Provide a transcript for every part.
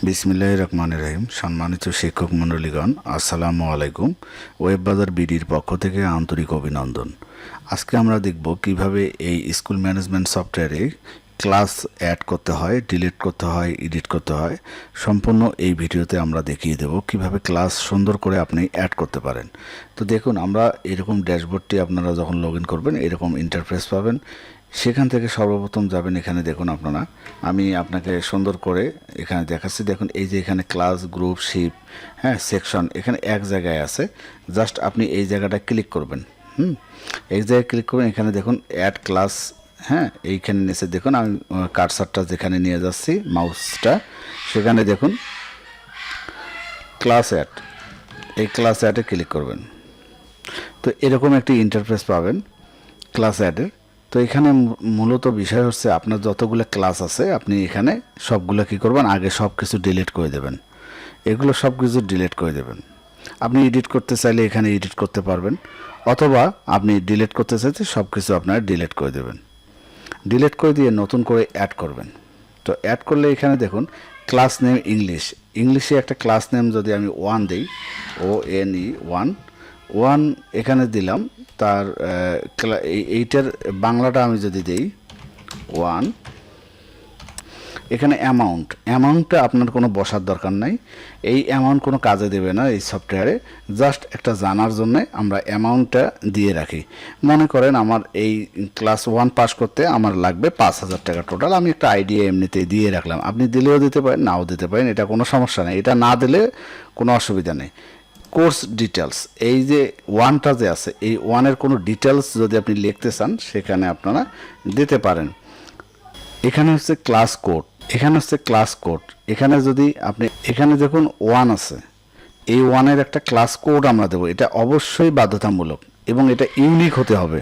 বিসমিল্লাহির রহমানির রহিম। সম্মানিত শিক্ষক মণ্ডলীগণ, আসসালামু আলাইকুম। ওয়েব বাজার বিডির পক্ষ থেকে আন্তরিক অভিনন্দন। আজকে আমরা দেখব কিভাবে এই স্কুল ম্যানেজমেন্ট সফটওয়্যারে ক্লাস অ্যাড করতে হয়, ডিলিট করতে হয়, এডিট করতে হয়। সম্পূর্ণ এই ভিডিওতে আমরা দেখিয়ে দেব কিভাবে ক্লাস সুন্দর করে আপনি অ্যাড করতে পারেন। তো দেখুন, আমরা এরকম ড্যাশবোর্ডটি আপনারা যখন লগ ইন করবেন এরকম ইন্টারফেস পাবেন। সেখান থেকে সর্বপ্রথম যাবেন, এখানে দেখুন আপনারা, আমি আপনাকে সুন্দর করে এখানে দেখাচ্ছি। দেখুন এই যে এখানে ক্লাস, গ্রুপ, শিপ, হ্যাঁ, সেকশন এখানে এক জায়গায় আছে। জাস্ট আপনি এই জায়গাটা ক্লিক করবেন। এই জায়গায় ক্লিক করবেন, এখানে দেখুন অ্যাড ক্লাস। হ্যাঁ, এইখানে নিচে দেখুন আমি কার্সারটা যেখানে নিয়ে যাচ্ছি মাউসটা, সেখানে দেখুন ক্লাস অ্যাড, এই ক্লাস অ্যাডে ক্লিক করবেন। তো এরকম একটি ইন্টারফেস পাবেন ক্লাস অ্যাডের। তো এখানে মূলত বিষয় হচ্ছে আপনার যতগুলো ক্লাস আছে আপনি এখানে সবগুলো কী করবেন, আগে সব কিছু ডিলিট করে দেবেন। এগুলো সব কিছু ডিলিট করে দেবেন। আপনি এডিট করতে চাইলে এখানে এডিট করতে পারবেন, অথবা আপনি ডিলিট করতে চাইলে সব কিছু আপনারা ডিলিট করে দেবেন। ডিলিট করে দিয়ে নতুন করে অ্যাড করবেন। তো অ্যাড করলে এখানে দেখুন ক্লাস নেম ইংলিশে একটা ক্লাস নেম যদি আমি 1 দিই, ONE 1 এখানে দিলাম। তার এইটার বাংলাটা আমি যদি দিই 1, এখানে অ্যামাউন্টটা আপনার কোনো বসার দরকার নাই। এই অ্যামাউন্ট কোনো কাজে দেবে না এই সফটওয়্যারে, জাস্ট একটা জানার জন্য আমরা অ্যামাউন্টটা দিয়ে রাখি। মনে করেন আমার এই ক্লাস 1 পাস করতে আমার লাগবে 5,000 টাকা টোটাল, আমি একটা আইডিয়া এমনিতেই দিয়ে রাখলাম। আপনি দিলেও দিতে পারেন, নাও দিতে পারেন, এটা কোনো সমস্যা নেই। এটা না দিলে কোনো অসুবিধা নেই। কোর্স ডিটেলস, এই যে 1টা যে আছে, এই 1-এর কোনো ডিটেলস যদি আপনি লিখতে চান সেখানে আপনারা দিতে পারেন। এখানে হচ্ছে ক্লাস কোড, এখানে যদি আপনি এখানে দেখুন 1 আছে, এই 1-এর একটা ক্লাস কোড আমরা দেবো। এটা অবশ্যই বাধ্যতামূলক এবং এটা ইউনিক হতে হবে।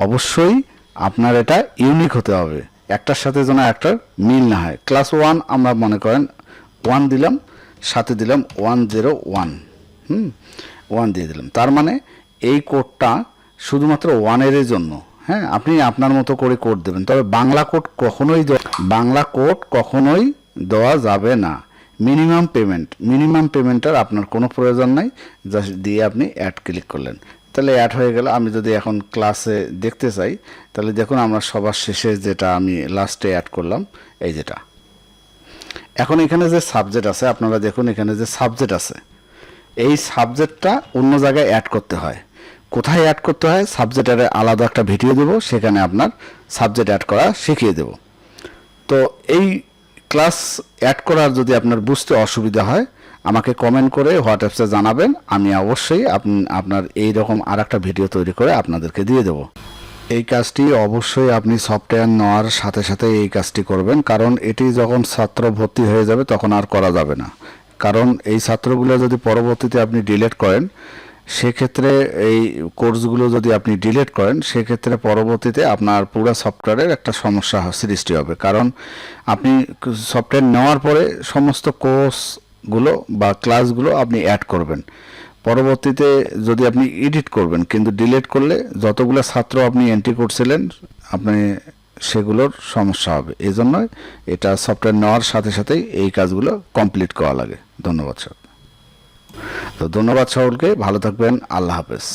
অবশ্যই আপনার এটা ইউনিক হতে হবে, একটার সাথে যেন একটার মিল না হয়। ক্লাস 1 আমরা মনে করেন 1 দিলাম, সাথে দিলাম 101, 1 দিয়ে দিলাম। তার মানে এই কোডটা শুধুমাত্র 1-এর জন্য। হ্যাঁ, আপনি আপনার মতো করে কোড দেবেন, তবে বাংলা কোড কখনোই দেওয়া যাবে না। মিনিমাম পেমেন্টের আপনার কোনো প্রয়োজন নাই। জাস্ট দিয়ে আপনি অ্যাড ক্লিক করলেন, তাহলে অ্যাড হয়ে গেল। আমি যদি এখন ক্লাসে দেখতে চাই, তাহলে দেখুন আমরা সবার শেষে যেটা আমি লাস্টে অ্যাড করলাম, এই যেটা। এখন এখানে যে সাবজেক্ট আছে, আপনারা দেখুন এখানে যে সাবজেক্ট আছে, এই সাবজেক্টটা অন্য জায়গায় অ্যাড করতে হয়। কোথায় অ্যাড করতে হয়, সাবজেক্টের আলাদা একটা ভিডিও দেবো, সেখানে আপনার সাবজেক্ট অ্যাড করা শিখিয়ে দেব। তো এই ক্লাস অ্যাড করার যদি আপনার বুঝতে অসুবিধা হয়, আমাকে কমেন্ট করে হোয়াটসঅ্যাপে জানাবেন। আমি অবশ্যই আপনার এই রকম আর একটা ভিডিও তৈরি করে আপনাদেরকে দিয়ে দেব। এই কাজটি অবশ্যই আপনি সফটওয়্যার নেওয়ার সাথে সাথে এই কাজটি করবেন, কারণ এটি যখন ছাত্র ভর্তি হয়ে যাবে তখন আর করা যাবে না। কারণ এই ছাত্রগুলো যদি পরবর্তীতে আপনি ডিলিট করেন, সেক্ষেত্রে এই কোর্সগুলো যদি আপনি ডিলিট করেন, সেক্ষেত্রে পরবর্তীতে আপনার পুরো সফটওয়্যারের একটা সমস্যা সৃষ্টি হবে। কারণ আপনি সফটওয়্যার নেওয়ার পরে সমস্ত কোর্সগুলো বা ক্লাসগুলো আপনি অ্যাড করবেন, পরবর্তীতে যদি আপনি এডিট করবেন, কিন্তু ডিলিট করলে যতগুলো ছাত্র আপনি এন্ট্রি করছিলেন আপনি সেগুলোর সমস্যা হবে। এই জন্য এটা সফটওয়্যার নেওয়ার সাথে সাথেই এই কাজগুলো কমপ্লিট করা লাগে। ধন্যবাদ স্যার। তো ধন্যবাদ সকলকে, ভালো থাকবেন, আল্লাহ হাফেজ।